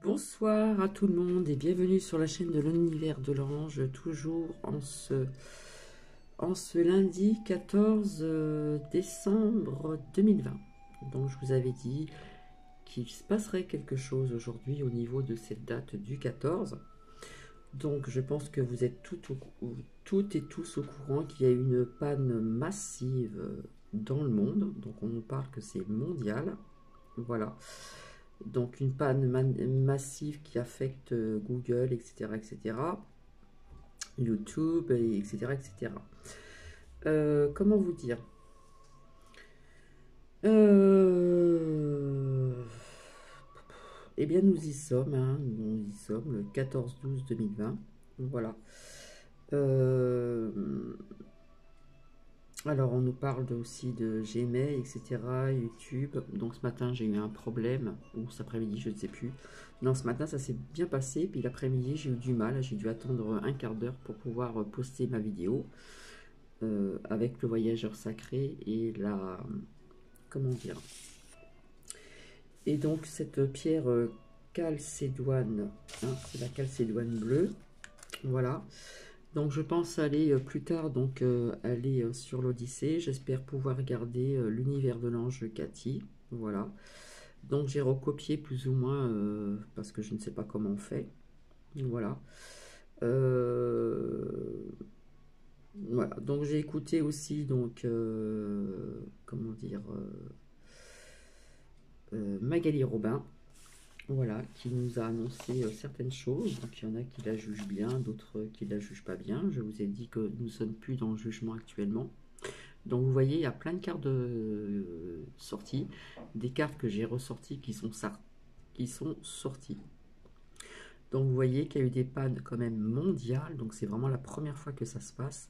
Bonsoir à tout le monde et bienvenue sur la chaîne de l'univers de l'ange, toujours en ce lundi 14 décembre 2020. Donc je vous avais dit qu'il se passerait quelque chose aujourd'hui au niveau de cette date du 14. Donc je pense que vous êtes toutes et tous au courant qu'il y a une panne massive dans le monde. Donc on nous parle que c'est mondial. Voilà. Donc une panne massive qui affecte Google, etc., etc., YouTube, etc., etc. Comment vous dire Eh bien, nous y sommes, hein, nous y sommes, le 14-12-2020. Voilà. Euh, Alors, on nous parle aussi de Gmail, etc., YouTube. Donc, ce matin, j'ai eu un problème, ou cet après-midi, je ne sais plus. Non, ce matin, ça s'est bien passé. Puis l'après-midi, j'ai eu du mal. J'ai dû attendre un quart d'heure pour pouvoir poster ma vidéo avec le voyageur sacré et la... Comment dire? Et donc, cette pierre calcédoine, hein, c'est la calcédoine bleue. Voilà. Donc je pense aller plus tard aller sur l'Odyssée. J'espère pouvoir garder l'univers de l'ange Cathy. Voilà. Donc j'ai recopié plus ou moins parce que je ne sais pas comment on fait. Voilà. Voilà. Donc j'ai écouté aussi comment dire Magali Robin. Voilà, qui nous a annoncé certaines choses. Donc il y en a qui la jugent bien, d'autres qui la jugent pas bien. Je vous ai dit que nous ne sommes plus dans le jugement actuellement. Donc vous voyez, il y a plein de cartes de sorties, des cartes que j'ai ressorties qui sont sorties. Donc vous voyez qu'il y a eu des pannes quand même mondiales, donc c'est vraiment la première fois que ça se passe.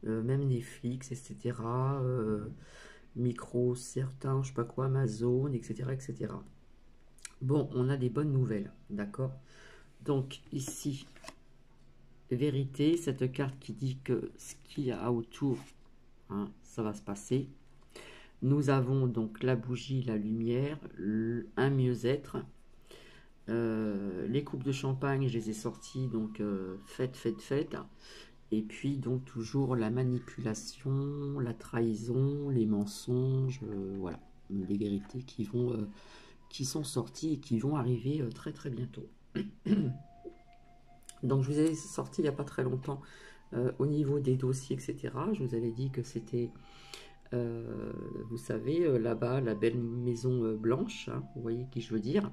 Même Netflix, etc. Micro, certains, je sais pas quoi, Amazon, etc., etc. Bon, on a des bonnes nouvelles, d'accord? Donc ici, vérité, cette carte qui dit que ce qu'il y a autour, hein, ça va se passer. Nous avons donc la bougie, la lumière, un mieux-être. Les coupes de champagne, je les ai sorties, donc faites. Et puis donc toujours la manipulation, la trahison, les mensonges, voilà, les vérités qui sont sorties et qui vont arriver très très bientôt. Donc je vous ai sorti il n'y a pas très longtemps au niveau des dossiers, etc. Je vous avais dit que c'était, vous savez, là-bas, la belle maison blanche, hein, vous voyez qui je veux dire,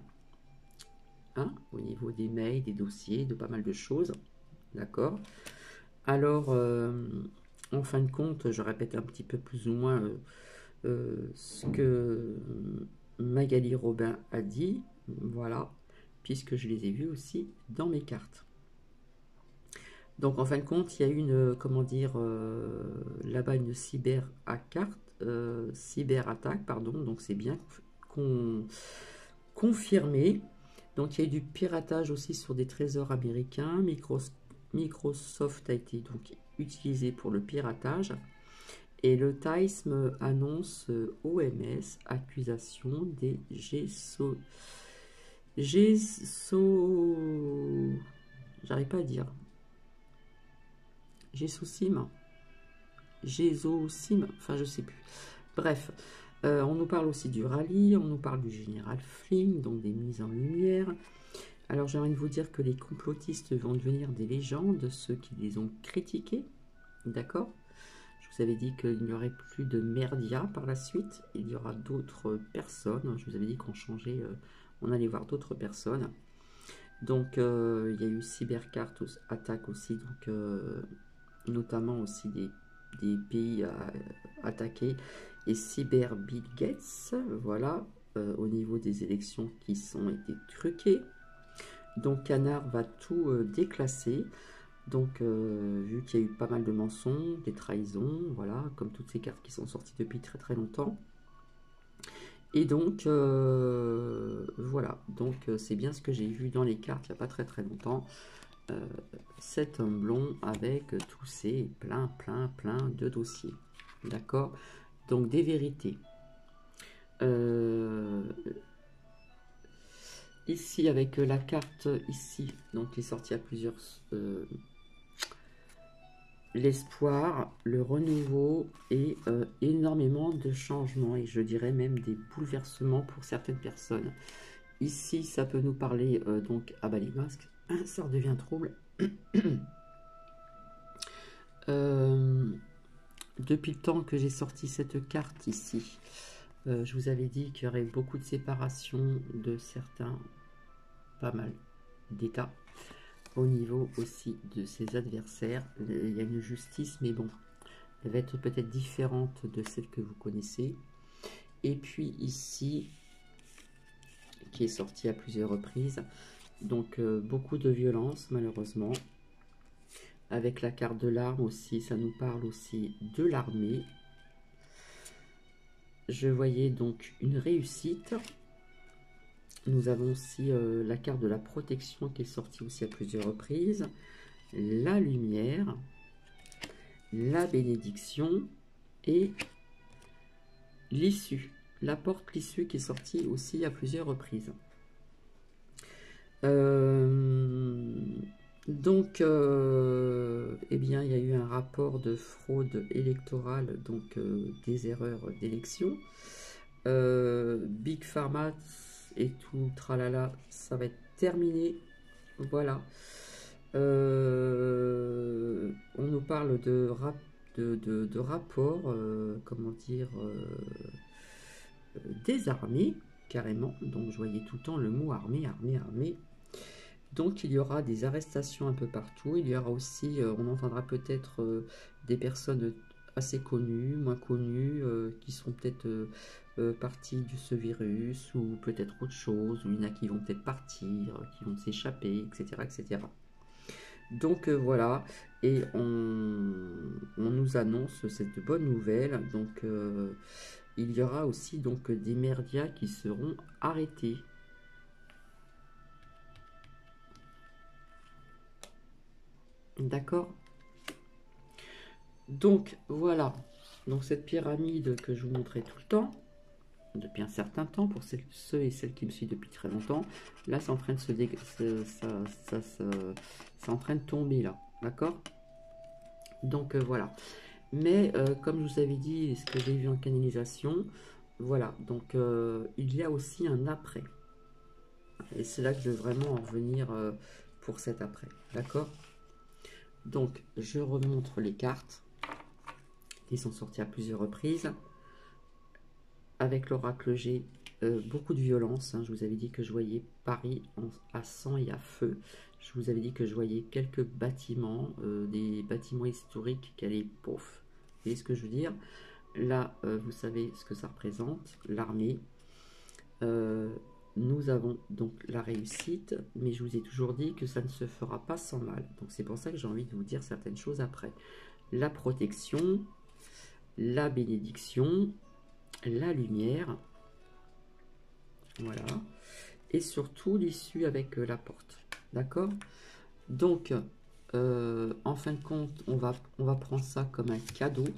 hein, au niveau des mails, des dossiers, de pas mal de choses, d'accord. Alors, en fin de compte, je répète un petit peu plus ou moins ce que Magali Robin a dit, voilà, puisque je les ai vus aussi dans mes cartes. Donc en fin de compte, il y a une, comment dire, là-bas une cyberattaque, pardon, donc c'est bien confirmé. Donc il y a eu du piratage aussi sur des trésors américains. Microsoft a été donc utilisé pour le piratage. Et le Times annonce OMS accusation des j'arrive pas à dire. Gesosim, enfin je sais plus. Bref, on nous parle aussi du rallye, on nous parle du général Flynn, donc des mises en lumière. Alors j'ai envie de vous dire que les complotistes vont devenir des légendes, ceux qui les ont critiqués, d'accord? Je vous avais dit qu'il n'y aurait plus de merdia par la suite, il y aura d'autres personnes, je vous avais dit qu'on changeait, on allait voir d'autres personnes. Donc il y a eu cybercarte attaque aussi, donc notamment aussi des pays attaqués, et cyber Bill Gates, voilà, au niveau des élections qui sont été truquées. Donc Canard va tout déclasser. Donc vu qu'il y a eu pas mal de mensonges, des trahisons, voilà, comme toutes ces cartes qui sont sorties depuis très très longtemps. Et donc voilà, donc c'est bien ce que j'ai vu dans les cartes il n'y a pas très très longtemps. Cet homme blond avec tous ces plein de dossiers, d'accord. Donc des vérités. Ici, avec la carte ici, donc qui est sortie à plusieurs... l'espoir, le renouveau et énormément de changements et je dirais même des bouleversements pour certaines personnes. Ici, ça peut nous parler donc à bas les masques, ça redevient trouble. Depuis le temps que j'ai sorti cette carte ici, je vous avais dit qu'il y aurait beaucoup de séparation de certains, pas mal, d'états. Au niveau aussi de ses adversaires, il y a une justice, mais bon, elle va être peut-être différente de celle que vous connaissez. Et puis ici, qui est sorti à plusieurs reprises, donc beaucoup de violence malheureusement. Avec la carte de l'arme aussi, ça nous parle aussi de l'armée. Je voyais donc une réussite. Nous avons aussi la carte de la protection qui est sortie aussi à plusieurs reprises. La lumière, la bénédiction et l'issue. La porte, l'issue qui est sortie aussi à plusieurs reprises. Donc, eh bien, il y a eu un rapport de fraude électorale, donc des erreurs d'élection. Big Pharma et tout, tralala, ça va être terminé. Voilà. On nous parle de rapport, comment dire, des armées, carrément. Donc, je voyais tout le temps le mot armée, armée, armée. Donc il y aura des arrestations un peu partout, il y aura aussi, on entendra peut-être des personnes assez connues, moins connues, qui seront peut-être parties de ce virus, ou peut-être autre chose, ou il y en a qui vont peut-être partir, qui vont s'échapper, etc. etc. Donc voilà, et on nous annonce cette bonne nouvelle, donc il y aura aussi donc des merdias qui seront arrêtés. D'accord. Donc voilà, donc cette pyramide que je vous montrais tout le temps, depuis un certain temps, pour ceux et celles qui me suivent depuis très longtemps, là c'est en train de c'est en train de tomber là, d'accord. Donc voilà, mais comme je vous avais dit, ce que j'ai vu en canalisation, voilà, donc il y a aussi un après, et c'est là que je veux vraiment en revenir pour cet après, d'accord. Donc je remontre les cartes qui sont sortis à plusieurs reprises. Avec l'oracle G, beaucoup de violence. Hein. Je vous avais dit que je voyais Paris à sang et à feu. Je vous avais dit que je voyais quelques bâtiments, des bâtiments historiques qui allaient pouf. Vous voyez ce que je veux dire? Là, vous savez ce que ça représente, l'armée. Nous avons donc la réussite, mais je vous ai toujours dit que ça ne se fera pas sans mal. Donc c'est pour ça que j'ai envie de vous dire certaines choses après. La protection, la bénédiction, la lumière, voilà, et surtout l'issue avec la porte, d'accord. Donc en fin de compte, on va prendre ça comme un cadeau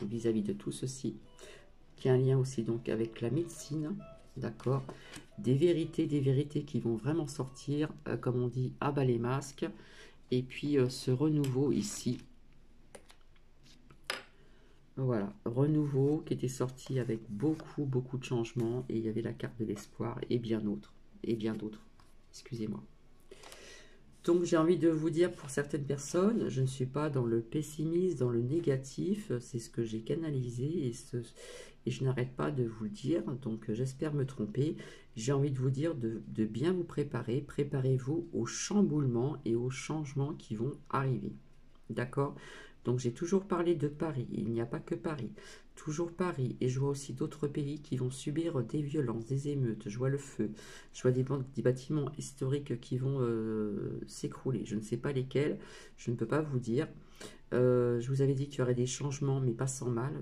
vis-à-vis de tout ceci, qui a un lien aussi donc avec la médecine, d'accord. Des vérités qui vont vraiment sortir, comme on dit, à bas les masques, et puis ce renouveau ici. Voilà, renouveau qui était sorti avec beaucoup de changements, et il y avait la carte de l'espoir et bien d'autres, excusez-moi. Donc j'ai envie de vous dire, pour certaines personnes, je ne suis pas dans le pessimisme, dans le négatif, c'est ce que j'ai canalisé, et je n'arrête pas de vous le dire, donc j'espère me tromper. J'ai envie de vous dire de bien vous préparer, préparez-vous aux chamboulements et aux changements qui vont arriver, d'accord. Donc j'ai toujours parlé de Paris, il n'y a pas que Paris, toujours Paris, et je vois aussi d'autres pays qui vont subir des violences, des émeutes, je vois le feu, je vois des bâtiments historiques qui vont s'écrouler, je ne sais pas lesquels, je ne peux pas vous dire. Je vous avais dit qu'il y aurait des changements, mais pas sans mal,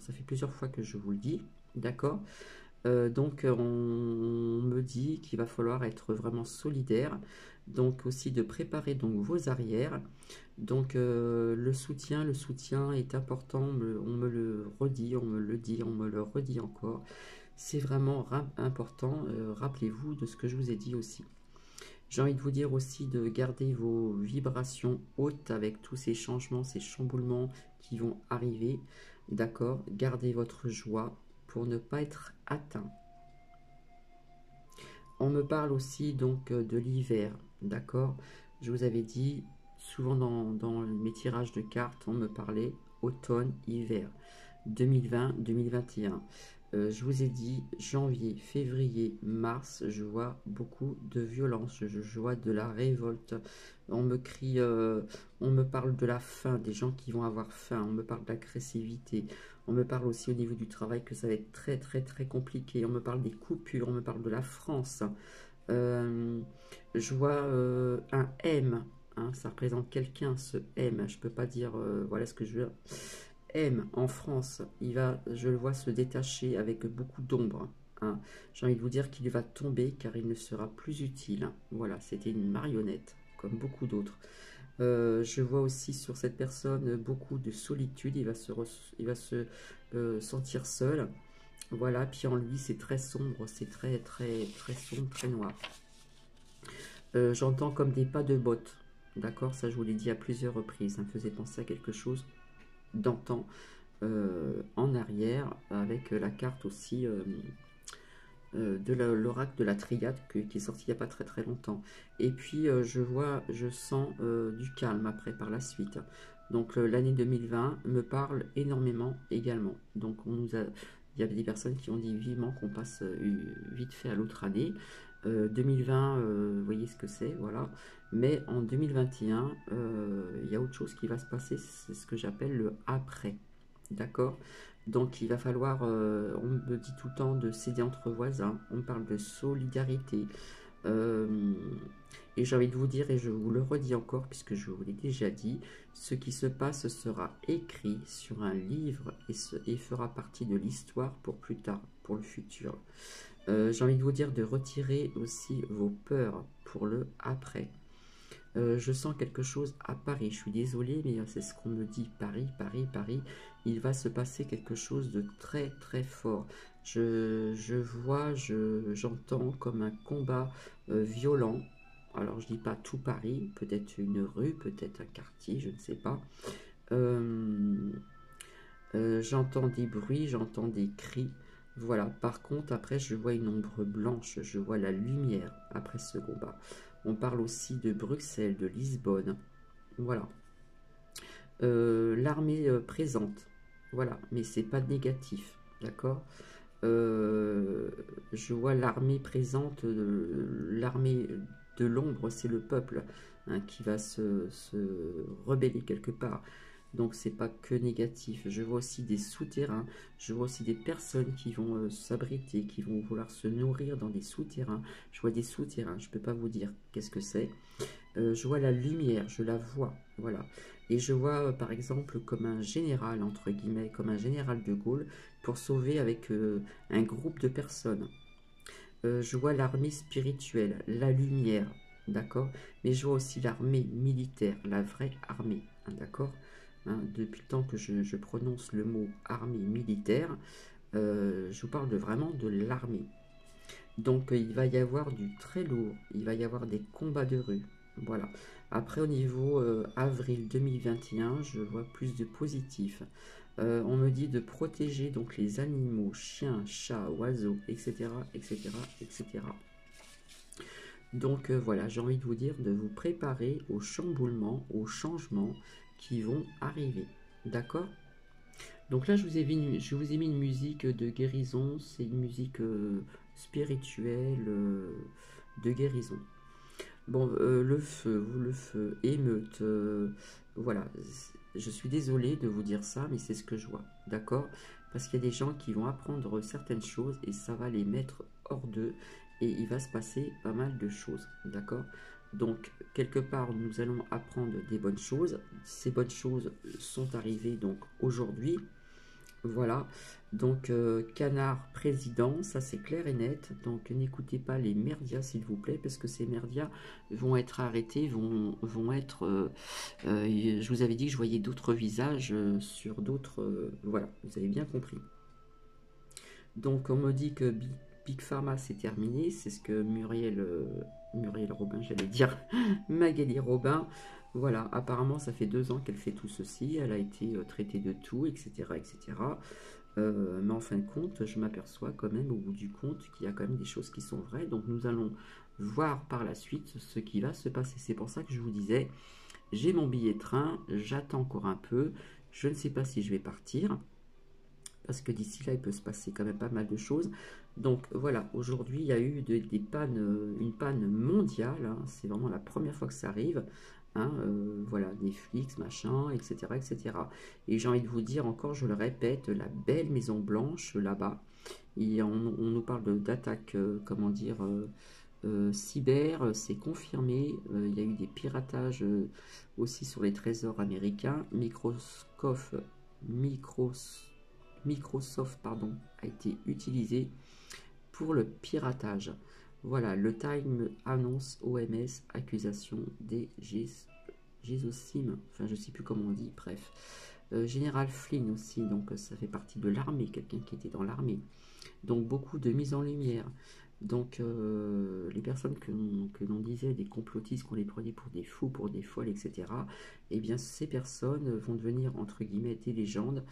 ça fait plusieurs fois que je vous le dis, d'accord. Donc on me dit qu'il va falloir être vraiment solidaire, donc aussi de préparer donc vos arrières. Donc le soutien est important, on me le redit, on me le dit, on me le redit encore. C'est vraiment important. Rappelez-vous de ce que je vous ai dit aussi. J'ai envie de vous dire aussi de garder vos vibrations hautes avec tous ces changements, ces chamboulements qui vont arriver. D'accord? Gardez votre joie pour ne pas être atteint. On me parle aussi donc de l'hiver. D'accord? Je vous avais dit, souvent dans mes tirages de cartes, on me parlait automne, hiver. 2020-2021. Je vous ai dit janvier, février, mars, je vois beaucoup de violence, je vois de la révolte. On me crie, on me parle de la faim, des gens qui vont avoir faim, on me parle d'agressivité, on me parle aussi au niveau du travail que ça va être très très très compliqué, on me parle des coupures, on me parle de la France. Je vois un M, hein, ça représente quelqu'un, ce M, je peux pas dire, voilà ce que je veux. M en France, je le vois se détacher avec beaucoup d'ombre. Hein. J'ai envie de vous dire qu'il va tomber car il ne sera plus utile. Voilà, c'était une marionnette, comme beaucoup d'autres. Je vois aussi sur cette personne beaucoup de solitude. Il va se sentir seul. Voilà, puis en lui, c'est très sombre, c'est très très très sombre, très noir. J'entends comme des pas de bottes. D'accord, ça je vous l'ai dit à plusieurs reprises. Ça me faisait penser à quelque chose d'antan. En arrière avec la carte aussi de l'oracle de la triade qui est sorti il n'y a pas très très longtemps. Et puis je sens du calme après par la suite. Donc l'année 2020 me parle énormément également. Donc il y avait des personnes qui ont dit vivement qu'on passe vite fait à l'autre année. 2020, vous voyez ce que c'est, voilà. Mais en 2021, il y a autre chose qui va se passer, c'est ce que j'appelle le après. D'accord? Donc il va falloir, on me dit tout le temps de s'aider entre voisins, on me parle de solidarité. Euh, et j'ai envie de vous dire, et je vous le redis encore, puisque je vous l'ai déjà dit, ce qui se passe sera écrit sur un livre et fera partie de l'histoire pour plus tard, pour le futur. J'ai envie de vous dire de retirer aussi vos peurs pour le après. Je sens quelque chose à Paris. Je suis désolé, mais c'est ce qu'on me dit. Paris, Paris, Paris. Il va se passer quelque chose de très, très fort. Je vois, j'entends comme un combat violent. Alors, je dis pas tout Paris. Peut-être une rue, peut-être un quartier, je ne sais pas. J'entends des bruits, j'entends des cris. Voilà. Par contre, après, je vois une ombre blanche. Je vois la lumière après ce combat. On parle aussi de Bruxelles, de Lisbonne. Voilà. L'armée présente. Voilà. Mais c'est pas négatif. D'accord. Je vois l'armée présente. L'armée de l'ombre, c'est le peuple hein, qui va se rebeller quelque part. Donc c'est pas que négatif. Je vois aussi des souterrains. Je vois aussi des personnes qui vont s'abriter, qui vont vouloir se nourrir dans des souterrains. Je vois des souterrains. Je peux pas vous dire qu'est-ce que c'est. Je vois la lumière. Je la vois. Voilà. Et je vois par exemple comme un général entre guillemets, comme un général de Gaulle pour sauver avec un groupe de personnes. Je vois l'armée spirituelle, la lumière, d'accord. Mais je vois aussi l'armée militaire, la vraie armée, hein, d'accord. Hein, depuis le temps que je prononce le mot armée militaire, je vous parle vraiment de l'armée. Donc il va y avoir du très lourd, il va y avoir des combats de rue, voilà. Après au niveau avril 2021, je vois plus de positif. On me dit de protéger donc les animaux, chiens, chats, oiseaux, etc., etc., etc. Donc voilà, j'ai envie de vous dire de vous préparer aux chamboulements, aux changements qui vont arriver. D'accord? Donc là, je vous ai mis une musique de guérison. C'est une musique spirituelle de guérison. Bon, le feu, émeute, voilà. Je suis désolé de vous dire ça, mais c'est ce que je vois. D'accord? Parce qu'il y a des gens qui vont apprendre certaines choses et ça va les mettre hors d'eux. Et il va se passer pas mal de choses. D'accord? Donc, quelque part, nous allons apprendre des bonnes choses. Ces bonnes choses sont arrivées donc aujourd'hui. Voilà, donc canard président, ça c'est clair et net. Donc n'écoutez pas les merdias s'il vous plaît, parce que ces merdias vont être arrêtés, vont être... je vous avais dit que je voyais d'autres visages sur d'autres... voilà, vous avez bien compris. Donc on me dit que Big Pharma c'est terminé, c'est ce que Muriel Robin, j'allais dire, Magali Robin, voilà, apparemment ça fait 2 ans qu'elle fait tout ceci, elle a été traitée de tout, etc. etc. Mais en fin de compte, je m'aperçois quand même au bout du compte qu'il y a quand même des choses qui sont vraies, donc nous allons voir par la suite ce qui va se passer. C'est pour ça que je vous disais, j'ai mon billet de train, j'attends encore un peu, je ne sais pas si je vais partir, parce que d'ici là, il peut se passer quand même pas mal de choses. Donc voilà, aujourd'hui, il y a eu des pannes, une panne mondiale, hein, c'est vraiment la première fois que ça arrive. Hein, voilà, Netflix, machin, etc., etc. Et j'ai envie de vous dire encore, je le répète, la belle Maison Blanche là-bas. Et on nous parle d'attaques, comment dire, cyber, c'est confirmé. Il y a eu des piratages aussi sur les trésors américains. Microsoft pardon, a été utilisé pour le piratage. Voilà, le Time annonce OMS accusation des GESOSIM, enfin je ne sais plus comment on dit, bref. Général Flynn aussi, donc ça fait partie de l'armée, quelqu'un qui était dans l'armée. Donc beaucoup de mise en lumière. Donc les personnes que l'on disait des complotistes, qu'on les prenait pour des fous, pour des folles, etc. Eh bien ces personnes vont devenir entre guillemets des légendes.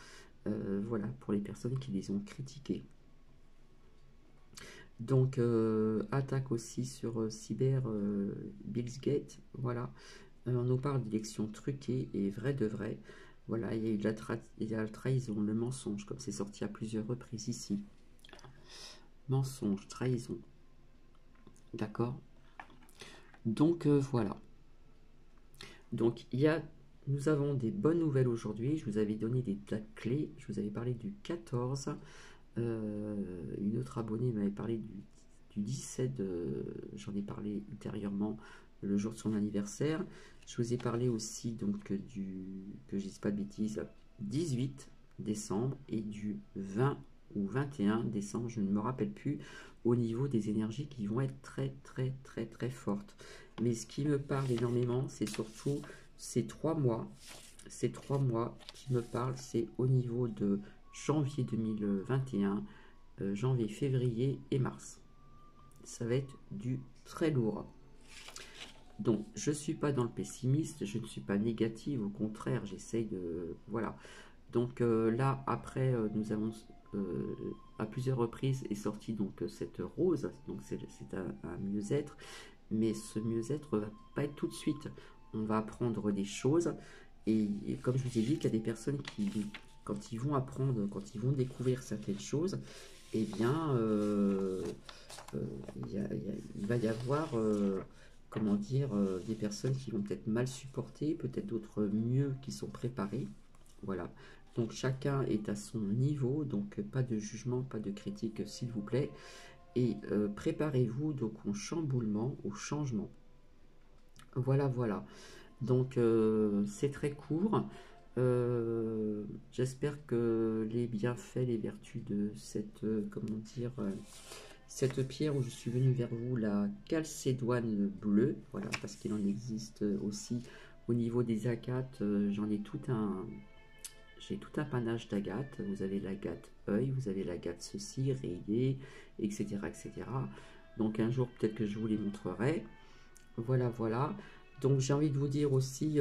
Voilà, pour les personnes qui les ont critiquées. Donc, attaque aussi sur cyber Billsgate. Voilà, on nous parle d'élections truquées et vraies de vraies. Voilà, il y a eu de la trahison, le mensonge, comme c'est sorti à plusieurs reprises ici. Mensonge, trahison. D'accord. Donc, voilà. Donc, nous avons des bonnes nouvelles aujourd'hui. Je vous avais donné des dates clés. Je vous avais parlé du 14. Une autre abonnée m'avait parlé du 17, j'en ai parlé ultérieurement, le jour de son anniversaire. Je vous ai parlé aussi donc que je dise pas de bêtises, 18 décembre et du 20 ou 21 décembre, je ne me rappelle plus, au niveau des énergies qui vont être très très très très fortes. Mais ce qui me parle énormément, c'est surtout ces 3 mois. Ces 3 mois qui me parlent, c'est au niveau de janvier 2021, janvier, février et mars. Ça va être du très lourd. Donc, je ne suis pas dans le pessimiste, je ne suis pas négative, au contraire, j'essaye de... Voilà. Donc là, après, nous avons, à plusieurs reprises, est sorti donc cette rose, donc c'est un mieux-être, mais ce mieux-être va pas être tout de suite. On va apprendre des choses, et comme je vous ai dit, qu'il y a des personnes qui, quand ils vont apprendre, quand ils vont découvrir certaines choses, eh bien, il va y avoir, comment dire, des personnes qui vont peut-être mal supporter, peut-être d'autres mieux qui sont préparées. Voilà. Donc chacun est à son niveau, donc pas de jugement, pas de critique, s'il vous plaît. Et préparez-vous donc au chamboulement, au changement. Voilà, voilà. Donc c'est très court. J'espère que les bienfaits, les vertus de cette, comment dire, cette pierre où je suis venu vers vous, la calcédoine bleue, voilà, parce qu'il en existe aussi au niveau des agates, j'ai tout un panache d'agates. Vous avez l'agate œil, vous avez l'agate ceci, rayée, etc., etc. Donc un jour peut-être que je vous les montrerai. Voilà, voilà. Donc j'ai envie de vous dire aussi,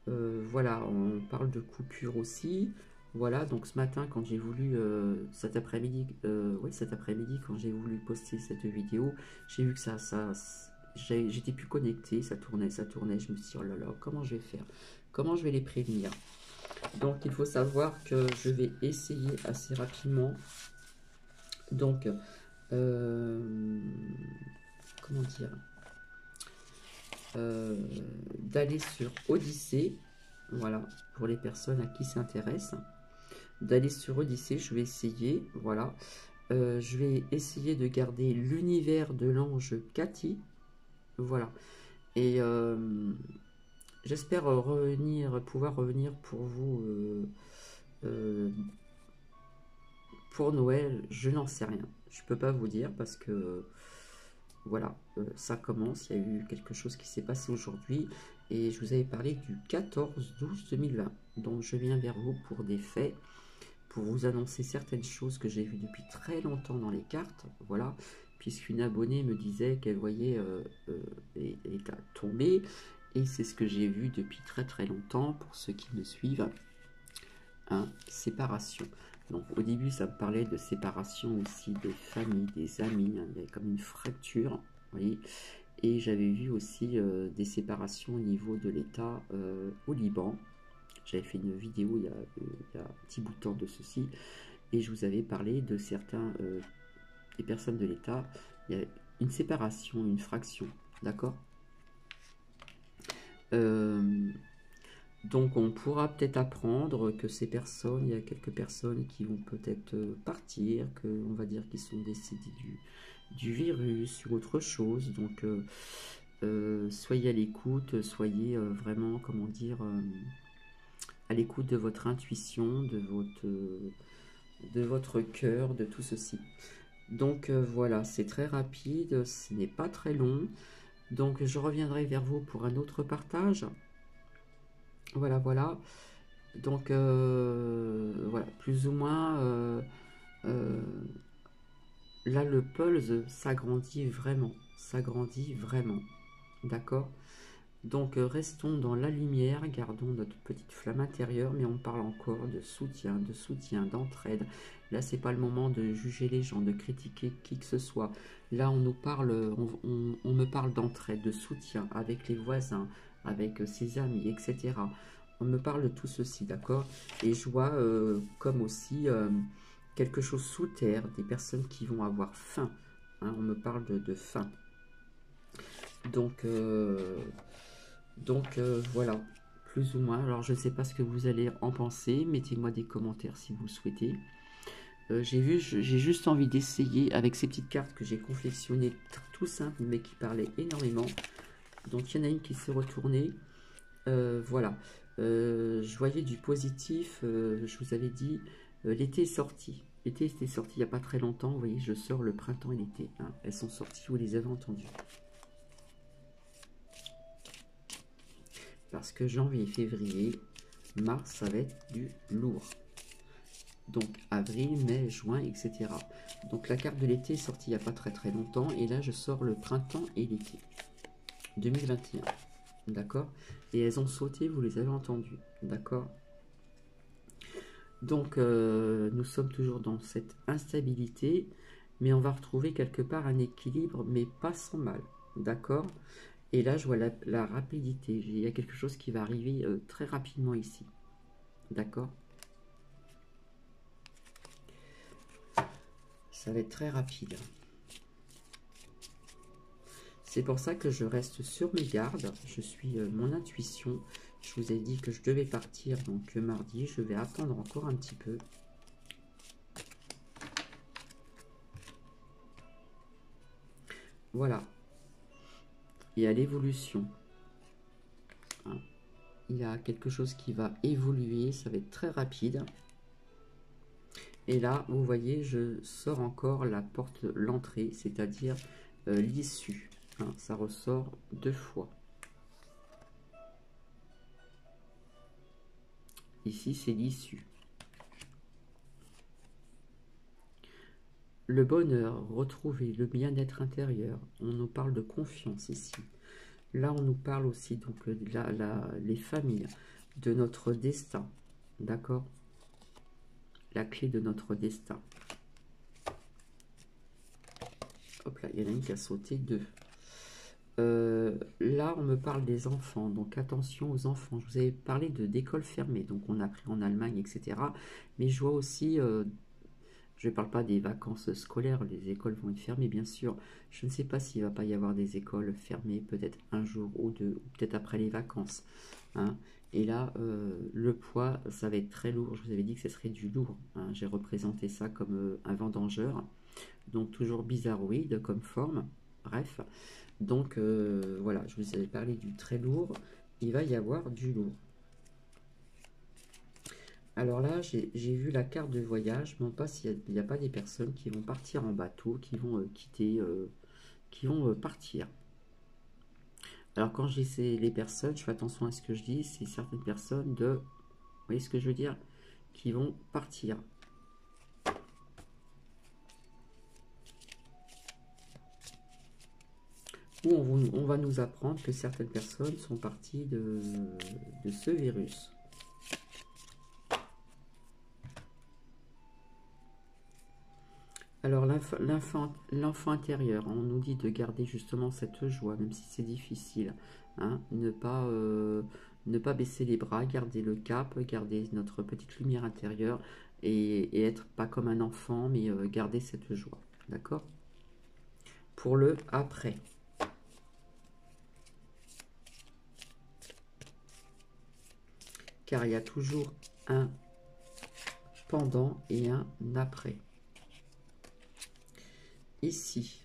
voilà, on parle de coupure aussi. Voilà, donc ce matin, quand j'ai voulu, cet après-midi, oui, cet après-midi, quand j'ai voulu poster cette vidéo, j'ai vu que j'étais plus connecté, ça tournait, je me suis dit, oh là là, comment je vais faire? Comment je vais les prévenir? Donc il faut savoir que je vais essayer assez rapidement, donc, comment dire, d'aller sur Odyssée, voilà, pour les personnes à qui s'intéressent, d'aller sur Odyssée, je vais essayer, voilà, je vais essayer de garder l'univers de l'ange Cathy, voilà, et j'espère pouvoir revenir pour vous pour Noël, je n'en sais rien, je peux pas vous dire parce que voilà, ça commence, il y a eu quelque chose qui s'est passé aujourd'hui et je vous avais parlé du 14-12-2020. Donc je viens vers vous pour des faits, pour vous annoncer certaines choses que j'ai vues depuis très longtemps dans les cartes, voilà, puisqu'une abonnée me disait qu'elle voyait les cartes tomber, et c'est ce que j'ai vu depuis très très longtemps, pour ceux qui me suivent, hein, séparation. Donc au début ça me parlait de séparation aussi des familles, des amis, hein, il y avait comme une fracture, vous voyez, et j'avais vu aussi des séparations au niveau de l'État au Liban. J'avais fait une vidéo il y a un petit bout de temps de ceci, et je vous avais parlé de certains des personnes de l'État. Il y a une séparation, une fraction, d'accord. Donc on pourra peut-être apprendre que ces personnes, il y a quelques personnes qui vont peut-être partir, qu'on va dire qu'ils sont décédés du virus ou autre chose. Donc soyez à l'écoute, soyez vraiment, comment dire, à l'écoute de votre intuition, de votre cœur, de tout ceci. Donc voilà, c'est très rapide, ce n'est pas très long. Donc je reviendrai vers vous pour un autre partage. Voilà, voilà. Donc voilà, plus ou moins, là le pulse s'agrandit vraiment, d'accord. Donc restons dans la lumière, gardons notre petite flamme intérieure, mais on parle encore de soutien, d'entraide. Là, c'est pas le moment de juger les gens, de critiquer qui que ce soit. Là, on nous parle, on me parle d'entraide, de soutien avec les voisins, avec ses amis, etc. On me parle de tout ceci, d'accord. Et je vois comme aussi quelque chose sous terre, des personnes qui vont avoir faim. Hein, on me parle de faim. Donc voilà, plus ou moins. Alors je ne sais pas ce que vous allez en penser, mettez-moi des commentaires si vous le souhaitez. J'ai juste envie d'essayer avec ces petites cartes que j'ai confectionnées, tout simple, mais qui parlaient énormément. Donc il y en a une qui s'est retournée. Voilà. Je voyais du positif, je vous avais dit, l'été est sorti. L'été était sorti il n'y a pas très longtemps, vous voyez, je sors le printemps et l'été. Hein. Elles sont sorties, vous les avez entendues. Parce que janvier, février, mars, ça va être du lourd. Donc avril, mai, juin, etc. Donc la carte de l'été est sortie il n'y a pas très très longtemps. Et là, je sors le printemps et l'été 2021. D'accord. Et elles ont sauté, vous les avez entendues. D'accord. Donc nous sommes toujours dans cette instabilité. Mais on va retrouver quelque part un équilibre, mais pas sans mal. D'accord. Et là, je vois la rapidité. Il y a quelque chose qui va arriver très rapidement ici. D'accord. Ça va être très rapide. C'est pour ça que je reste sur mes gardes. Je suis mon intuition. Je vous ai dit que je devais partir donc mardi. Je vais attendre encore un petit peu. Voilà. Et à l'évolution. Hein. Il y a quelque chose qui va évoluer. Ça va être très rapide. Et là, vous voyez, je sors encore la porte, l'entrée, c'est-à-dire l'issue. Hein, ça ressort 2 fois. Ici, c'est l'issue. Le bonheur, retrouver le bien-être intérieur. On nous parle de confiance ici. Là, on nous parle aussi donc les familles, de notre destin. D'accord? La clé de notre destin. Hop là, il y en a une qui a sauté 2. Là, on me parle des enfants, donc attention aux enfants. Je vous avais parlé d'écoles fermées, donc on a appris en Allemagne, etc. Mais je vois aussi, je ne parle pas des vacances scolaires, les écoles vont être fermées, bien sûr. Je ne sais pas s'il ne va pas y avoir des écoles fermées, peut-être un jour ou deux, ou peut-être après les vacances. Hein. Et là, le poids, ça va être très lourd. Je vous avais dit que ce serait du lourd. Hein. J'ai représenté ça comme un vendangeur. Donc toujours bizarroïde comme forme. Bref. Donc voilà, je vous avais parlé du très lourd. Il va y avoir du lourd. Alors là, j'ai vu la carte de voyage. Je ne me demande pas s'il n'y a pas des personnes qui vont partir en bateau, qui vont quitter, qui vont partir. Alors quand je dis les personnes, je fais attention à ce que je dis. C'est certaines personnes de... Vous voyez ce que je veux dire? Qui vont partir. où on va nous apprendre que certaines personnes sont parties de ce virus. Alors, l'enfant intérieur, on nous dit de garder justement cette joie, même si c'est difficile. Hein, ne pas baisser les bras, garder le cap, garder notre petite lumière intérieure et être pas comme un enfant, mais garder cette joie. D'accord? Pour le après. Car il y a toujours un pendant et un après. Ici.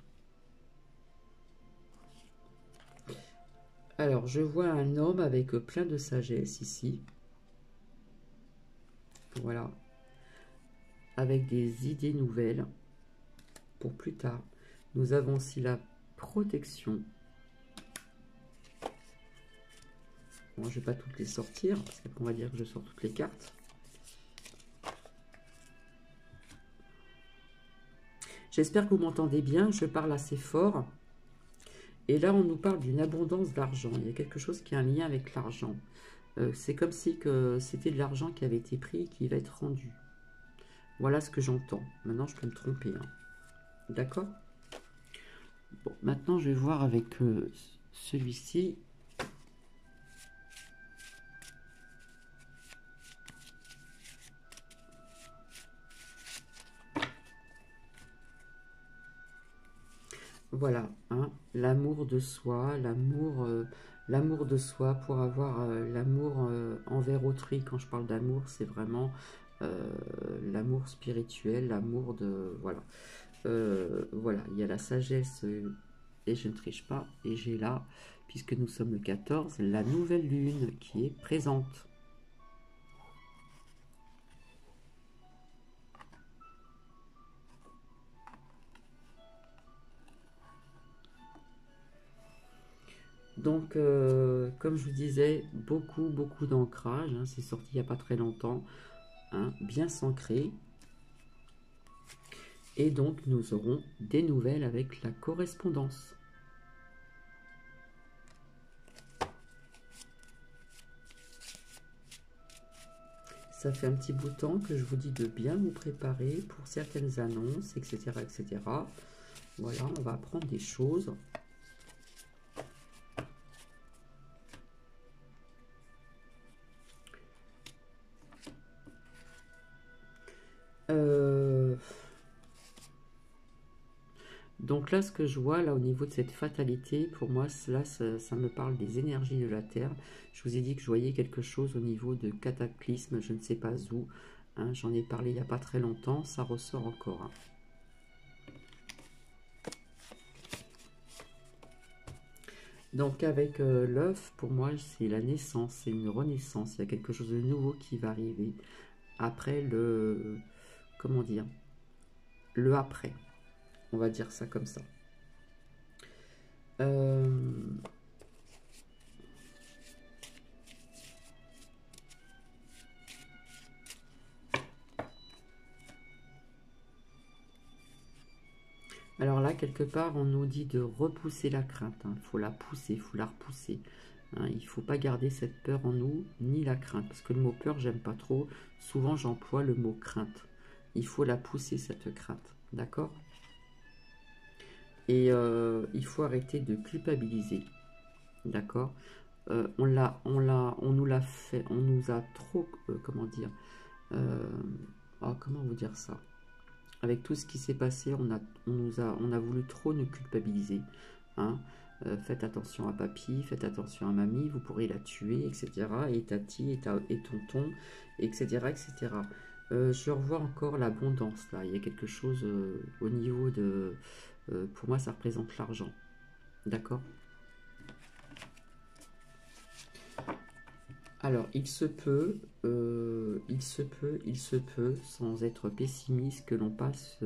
Alors, je vois un homme avec plein de sagesse ici. Voilà. Avec des idées nouvelles pour plus tard. Nous avons aussi la protection. Bon, je ne vais pas toutes les sortir, parce qu'on va dire que je sors toutes les cartes. J'espère que vous m'entendez bien, je parle assez fort. Et là, on nous parle d'une abondance d'argent. Il y a quelque chose qui a un lien avec l'argent. C'est comme si c'était de l'argent qui avait été pris et qui va être rendu. Voilà ce que j'entends. Maintenant, je peux me tromper. Hein. D'accord? Bon, maintenant, je vais voir avec celui-ci. Voilà, hein, l'amour de soi, l'amour de soi pour avoir l'amour envers autrui. Quand je parle d'amour, c'est vraiment l'amour spirituel, l'amour de... Voilà. Voilà, il y a la sagesse et je ne triche pas. Et j'ai là, puisque nous sommes le 14, la nouvelle lune qui est présente. Donc, comme je vous disais, beaucoup d'ancrage. Hein, c'est sorti il n'y a pas très longtemps. Hein, bien s'ancrer. Et donc, nous aurons des nouvelles avec la correspondance. Ça fait un petit bout de temps que je vous dis de bien vous préparer pour certaines annonces, etc., etc. Voilà, on va apprendre des choses. Donc là, ce que je vois, là, au niveau de cette fatalité, pour moi, là, ça me parle des énergies de la Terre. Je vous ai dit que je voyais quelque chose au niveau de cataclysme, je ne sais pas où. Hein, j'en ai parlé il n'y a pas très longtemps, ça ressort encore. Hein. Donc avec l'œuf, pour moi, c'est la naissance, c'est une renaissance. Il y a quelque chose de nouveau qui va arriver. Après le... Comment dire? Le après. On va dire ça comme ça. Alors là, quelque part, on nous dit de repousser la crainte. Il faut la pousser, il faut la repousser. Hein, il ne faut pas garder cette peur en nous, ni la crainte. Parce que le mot peur, j'aime pas trop. Souvent, j'emploie le mot crainte. Il faut la pousser, cette crainte. D'accord? Et il faut arrêter de culpabiliser. D'accord? On nous l'a fait, on nous a trop, comment dire, comment vous dire ça? Avec tout ce qui s'est passé, on a voulu trop nous culpabiliser. Hein? Faites attention à papy, faites attention à mamie, vous pourrez la tuer, etc. Et tati, et tonton, etc. etc. Je revois encore l'abondance là. Il y a quelque chose au niveau de... pour moi, ça représente l'argent. D'accord? Alors, il se peut, sans être pessimiste, que l'on passe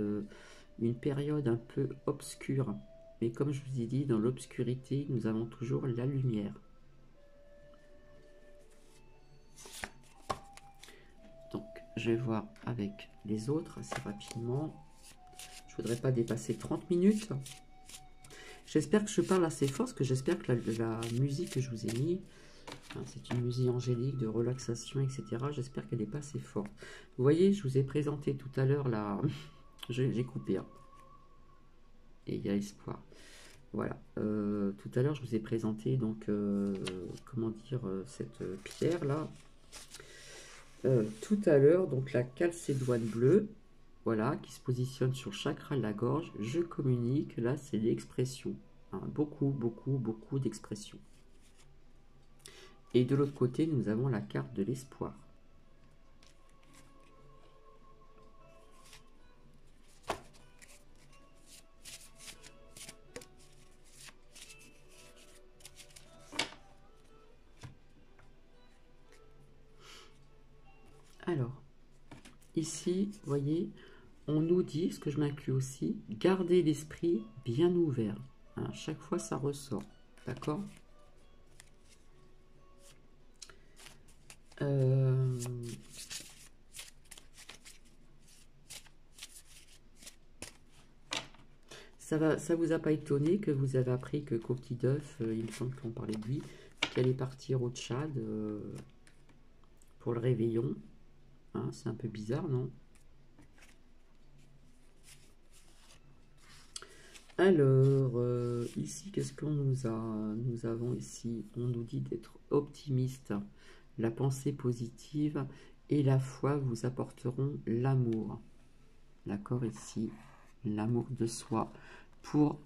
une période un peu obscure. Mais comme je vous ai dit, dans l'obscurité, nous avons toujours la lumière. Donc, je vais voir avec les autres assez rapidement. Je ne voudrais pas dépasser 30 minutes. J'espère que je parle assez fort, parce que j'espère que la musique que je vous ai mis, hein, c'est une musique angélique de relaxation, etc. J'espère qu'elle n'est pas assez forte. Vous voyez, je vous ai présenté tout à l'heure la... J'ai coupé, hein. Et il y a espoir. Voilà. Tout à l'heure, je vous ai présenté, donc, comment dire, cette pierre-là. Tout à l'heure, donc la calcédoine bleue, voilà, qui se positionne sur le chakra de la gorge. Je communique, là, c'est l'expression. Hein, beaucoup, beaucoup, beaucoup d'expression. Et de l'autre côté, nous avons la carte de l'espoir. Alors, ici, vous voyez, on nous dit, ce que je m'inclus aussi, gardez l'esprit bien ouvert. Hein, chaque fois, ça ressort. D'accord ? Ça vous a pas étonné que vous avez appris que Coquille d'œuf, il me semble qu'on parlait de lui, qu'il allait partir au Tchad pour le réveillon. Hein, c'est un peu bizarre, non? Alors, ici, qu'est-ce qu'on nous a? Nous avons ici, on nous dit d'être optimiste. La pensée positive et la foi vous apporteront l'amour. D'accord, ici, l'amour de soi pour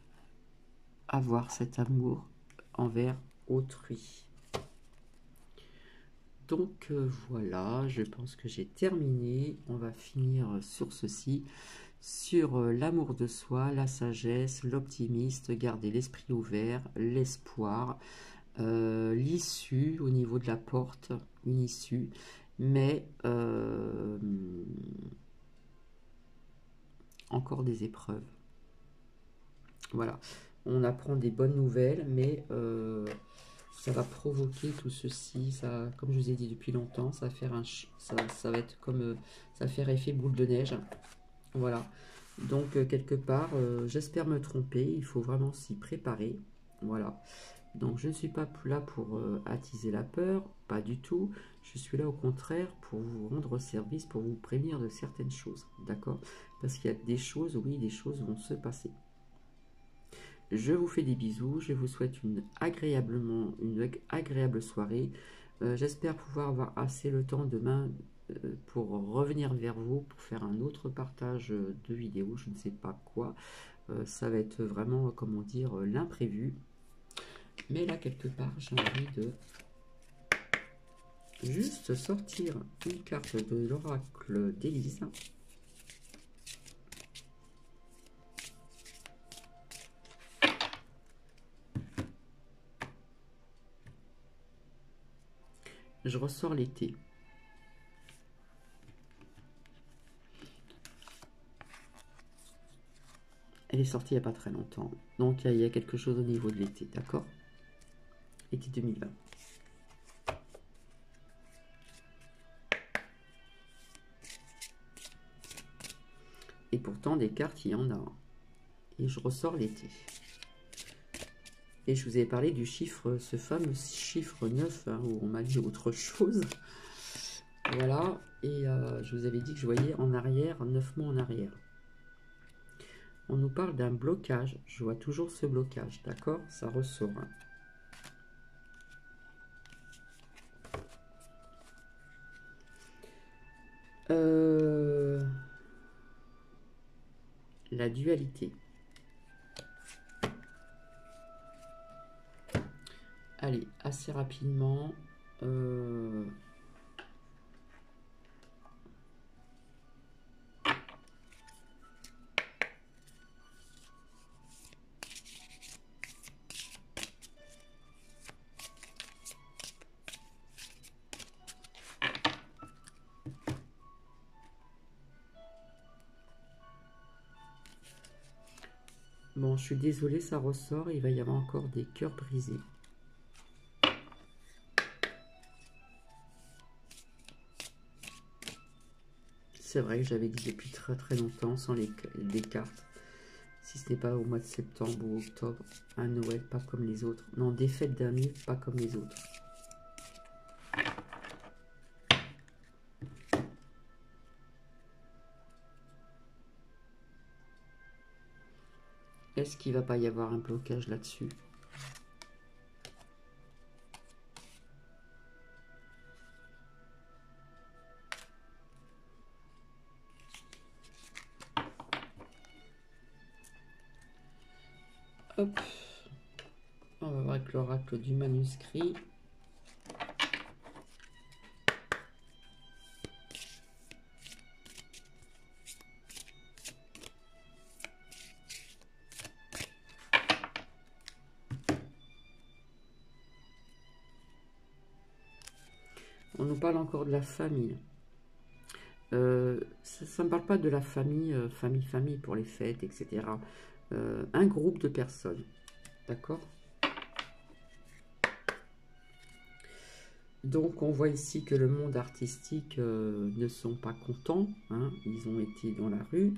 avoir cet amour envers autrui. Donc voilà, je pense que j'ai terminé. On va finir sur ceci, sur l'amour de soi, la sagesse, l'optimiste, garder l'esprit ouvert, l'espoir, l'issue au niveau de la porte, une issue, mais encore des épreuves. Voilà, on apprend des bonnes nouvelles, mais ça va provoquer tout ceci. Ça, comme je vous ai dit depuis longtemps, ça va faire ça va être comme ça va faire effet boule de neige. Voilà. Donc quelque part, j'espère me tromper. Il faut vraiment s'y préparer. Voilà. Donc je ne suis pas là pour attiser la peur, pas du tout. Je suis là au contraire pour vous rendre service, pour vous prévenir de certaines choses. D'accord? Parce qu'il y a des choses, oui, des choses vont se passer. Je vous fais des bisous, je vous souhaite une agréable soirée. J'espère pouvoir avoir assez le temps demain pour revenir vers vous, pour faire un autre partage de vidéos, je ne sais pas quoi. Ça va être vraiment, comment dire, l'imprévu. Mais là, quelque part, j'ai envie de juste sortir une carte de l'oracle d'Élise. Je ressors l'été. Elle est sortie il n'y a pas très longtemps. Donc il y a quelque chose au niveau de l'été, d'accord? Été 2020. Et pourtant, des cartes, il y en a. Et je ressors l'été. Et je vous ai parlé du chiffre, ce fameux chiffre 9, hein, où on m'a dit autre chose. Voilà. Et je vous avais dit que je voyais en arrière, 9 mois en arrière. On nous parle d'un blocage. Je vois toujours ce blocage, d'accord? Ça ressort. Hein. La dualité. Allez, assez rapidement. Bon, je suis désolée, ça ressort. Il va y avoir encore des cœurs brisés. C'est vrai que j'avais dit depuis très très longtemps sans les cartes. si ce n'est pas au mois de septembre ou octobre, un Noël pas comme les autres. Non, des fêtes d'amis pas comme les autres. Est-ce qu'il ne va pas y avoir un blocage là-dessus? Hop. On va voir avec l'oracle du manuscrit. On nous parle encore de la famille. Ça ne parle pas de la famille, famille pour les fêtes, etc. Un groupe de personnes. D'accord? Donc, on voit ici que le monde artistique ne sont pas contents. Hein, ils ont été dans la rue.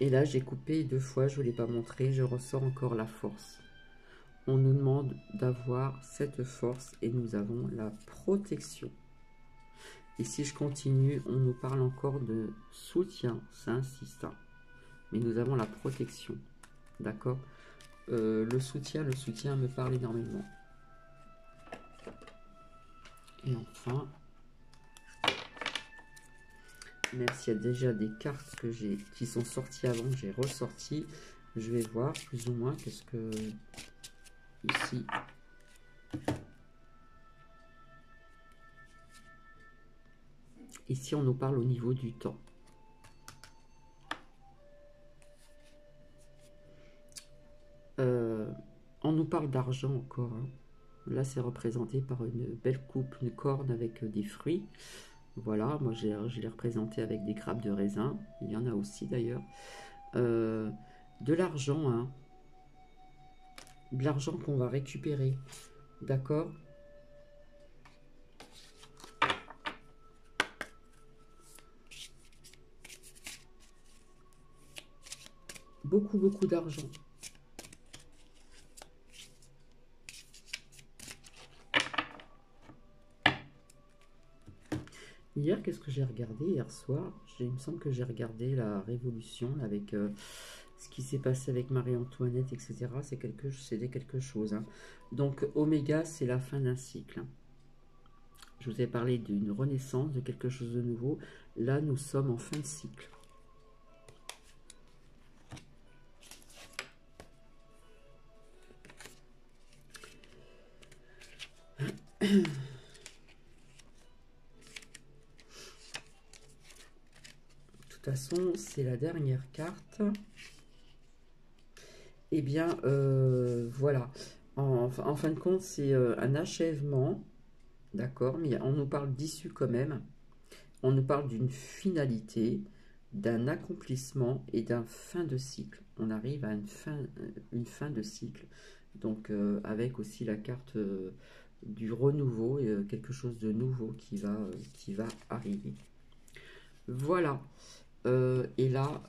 Et là, j'ai coupé 2 fois, je ne vous l'ai pas montré, je ressors encore la force. On nous demande d'avoir cette force et nous avons la protection. Et si je continue, on nous parle encore de soutien, ça insiste. Mais nous avons la protection, d'accord? Le soutien me parle énormément. Et enfin, même s'il y a déjà des cartes que qui sont sorties avant, que j'ai ressorties, je vais voir plus ou moins qu'est-ce que ici. Ici, on nous parle au niveau du temps. On nous parle d'argent encore. Hein. Là, c'est représenté par une belle coupe, une corne avec des fruits. Voilà, moi je l'ai représenté avec des grappes de raisin. Il y en a aussi d'ailleurs. De l'argent, hein. De l'argent qu'on va récupérer. D'accord? Beaucoup d'argent. Hier, qu'est-ce que j'ai regardé hier soir? Il me semble que j'ai regardé la Révolution avec ce qui s'est passé avec Marie-Antoinette, etc. C'était quelque chose. Hein. Donc, Oméga, c'est la fin d'un cycle. Hein. Je vous ai parlé d'une renaissance, de quelque chose de nouveau. Là, nous sommes en fin de cycle. De toute façon, c'est la dernière carte. Eh bien, voilà. En fin de compte, c'est un achèvement. D'accord, mais on nous parle d'issue quand même. On nous parle d'une finalité, d'un accomplissement et d'un fin de cycle. On arrive à une fin de cycle. Donc, avec aussi la carte du renouveau et quelque chose de nouveau qui va arriver. Voilà. Et là,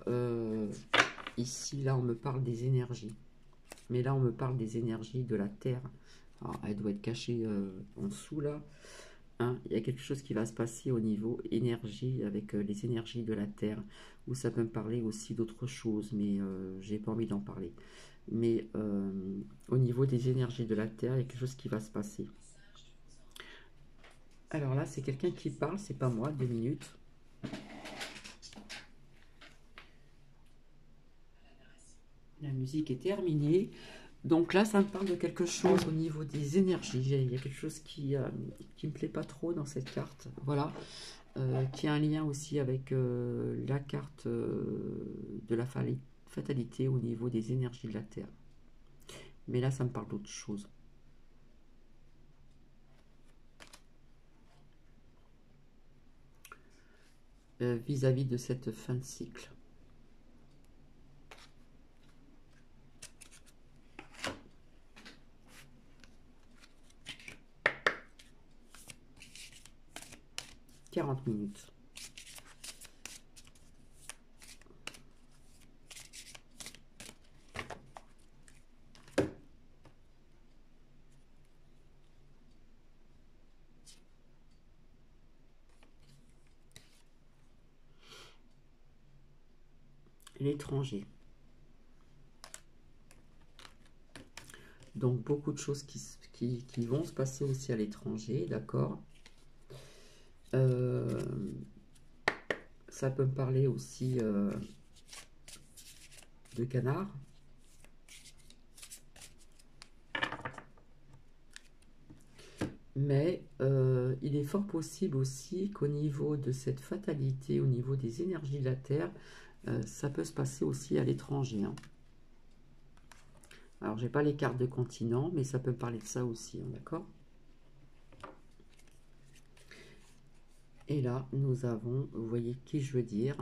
ici, là, on me parle des énergies. Mais là, on me parle des énergies de la Terre. Alors, elle doit être cachée en dessous, là. Hein, il y a quelque chose qui va se passer au niveau énergie, avec les énergies de la Terre. Ou ça peut me parler aussi d'autres choses, mais j'ai pas envie d'en parler. Mais au niveau des énergies de la Terre, il y a quelque chose qui va se passer. Alors là, c'est quelqu'un qui parle, c'est pas moi, 2 minutes. La musique est terminée. Donc là, ça me parle de quelque chose au niveau des énergies. Il y a quelque chose qui me plaît pas trop dans cette carte. Voilà. Qui a un lien aussi avec la carte de la fatalité au niveau des énergies de la Terre. Mais là, ça me parle d'autre chose. Vis-à-vis de cette fin de cycle. 40 minutes. L'étranger. Donc, beaucoup de choses qui vont se passer aussi à l'étranger, d'accord. Ça peut me parler aussi de canard. Mais il est fort possible aussi qu'au niveau de cette fatalité, au niveau des énergies de la Terre, ça peut se passer aussi à l'étranger, hein. Alors, j'ai pas les cartes de continent, mais ça peut me parler de ça aussi, hein, d'accord. Et là, nous avons, vous voyez qui je veux dire,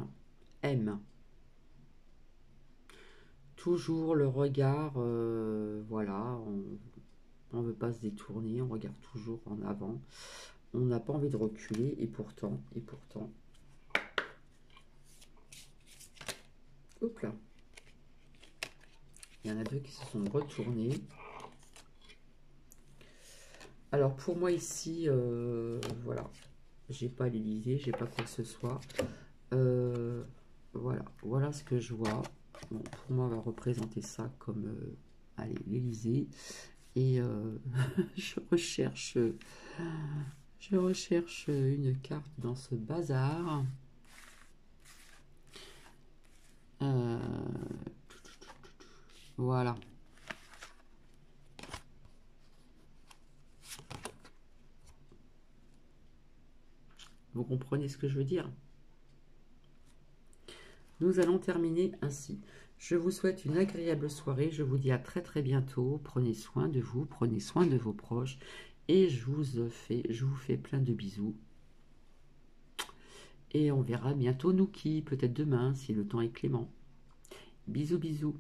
M. Toujours le regard, voilà, on ne veut pas se détourner, on regarde toujours en avant. On n'a pas envie de reculer, et pourtant, hop là. Il y en a deux qui se sont retournés. Alors, pour moi ici, voilà, j'ai pas l'Élysée, j'ai pas quoi que ce soit. Voilà ce que je vois. Bon, pour moi, on va représenter ça comme, allez, l'Élysée. Et je recherche une carte dans ce bazar. Voilà. Vous comprenez ce que je veux dire? Nous allons terminer ainsi. Je vous souhaite une agréable soirée. Je vous dis à très très bientôt. Prenez soin de vous, prenez soin de vos proches. Et je vous fais plein de bisous. Et on verra bientôt nous qui, peut-être demain, si le temps est clément. Bisous, bisous.